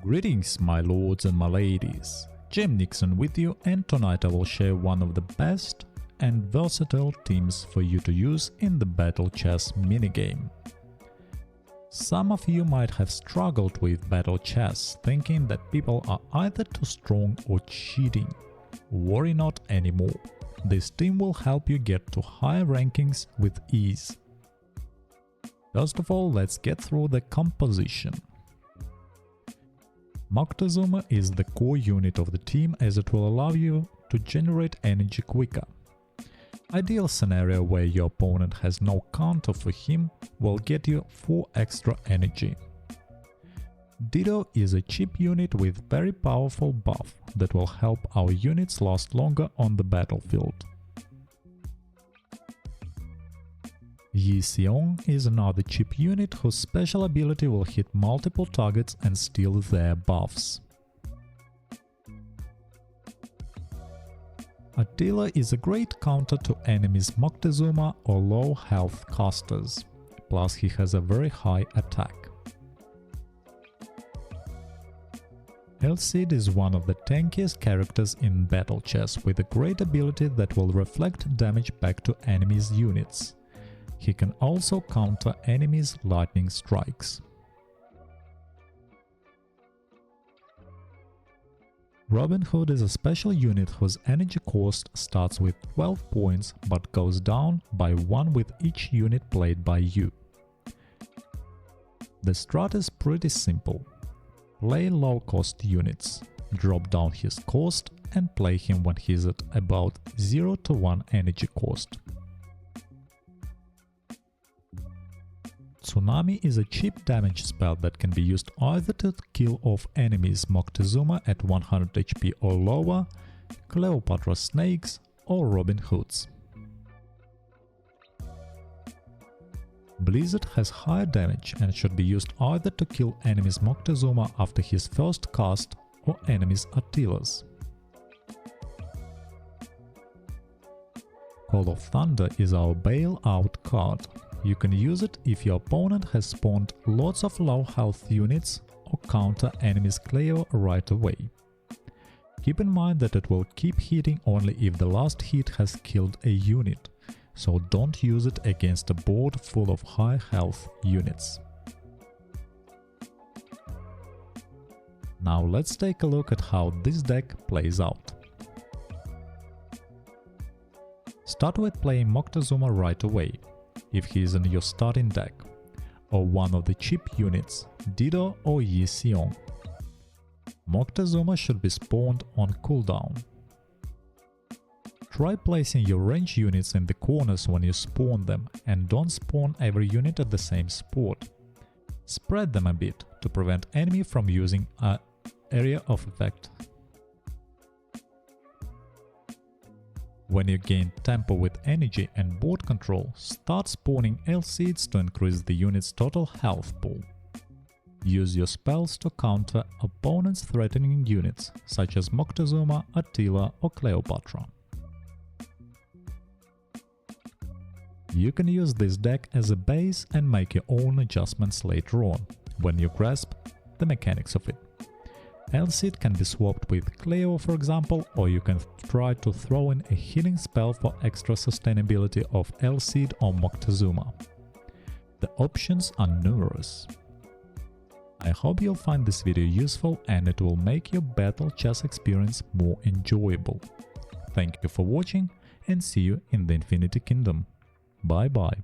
Greetings my lords and my ladies, Jim Nixon with you, and tonight I will share one of the best and versatile teams for you to use in the Battle Chess minigame. Some of you might have struggled with Battle Chess, thinking that people are either too strong or cheating. Worry not anymore, this team will help you get to higher rankings with ease. First of all, let's get through the composition. Moctezuma is the core unit of the team, as it will allow you to generate energy quicker. Ideal scenario where your opponent has no counter for him will get you 4 extra energy. Ditto is a cheap unit with very powerful buff that will help our units last longer on the battlefield. Yi Xiong is another cheap unit whose special ability will hit multiple targets and steal their buffs. Attila is a great counter to enemies Moctezuma or low health casters, plus he has a very high attack. El Cid is one of the tankiest characters in Battle Chess, with a great ability that will reflect damage back to enemies' units. He can also counter enemies' lightning strikes. Robin Hood is a special unit whose energy cost starts with 12 points but goes down by 1 with each unit played by you. The strat is pretty simple. Play low-cost units, drop down his cost and play him when he's at about 0 to 1 energy cost. Tsunami is a cheap damage spell that can be used either to kill off enemies Moctezuma at 100 HP or lower, Cleopatra snakes or Robin Hoods. Blizzard has higher damage and should be used either to kill enemies Moctezuma after his first cast or enemies Attilas. Call of Thunder is our bailout card. You can use it if your opponent has spawned lots of low health units or counter enemies Cleo right away. Keep in mind that it will keep hitting only if the last hit has killed a unit, so don't use it against a board full of high health units. Now let's take a look at how this deck plays out. Start with playing Moctezuma right away, if he is in your starting deck, or one of the cheap units, Ditto or Yi Xiong. Moctezuma should be spawned on cooldown. Try placing your range units in the corners when you spawn them, and don't spawn every unit at the same spot. Spread them a bit to prevent enemy from using an area of effect. When you gain tempo with energy and board control, start spawning L-Seeds to increase the unit's total health pool. Use your spells to counter opponents' threatening units, such as Moctezuma, Attila or Cleopatra. You can use this deck as a base and make your own adjustments later on, when you grasp the mechanics of it. L-Seed can be swapped with Cleo, for example, or you can try to throw in a healing spell for extra sustainability of L-Seed or Moctezuma. The options are numerous. I hope you'll find this video useful and it will make your Battle Chess experience more enjoyable. Thank you for watching and see you in the Infinity Kingdom. Bye bye.